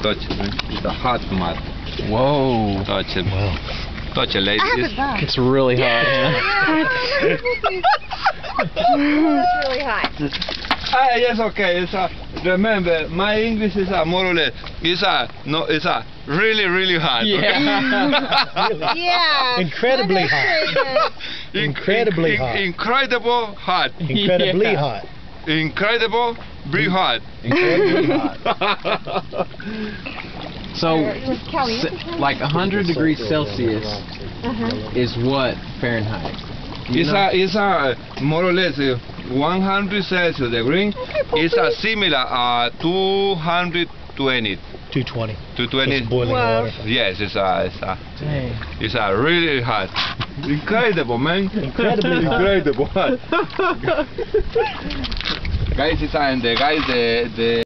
Touch it, man. It's a hot mud. Whoa. Touch it. Wow. Touch it, ladies. It's really hot. It's really hot. Yes, okay. It's remember, my English is more or less. It's really hot. Yeah. Okay? Yeah. Incredibly hot. Incredibly hot. Incredible hot. Incredibly Yeah. hot. Incredible, be hot. Incredibly hot. So, like 100 degrees Celsius is what Fahrenheit? It's more or less 100 Celsius degree. It's similar 220. 220. 220. Just boiling Wow. water. Yes, it's Dang. really hot. Incredible, man. Incredibly hot. Incredible hot. Guys, it's the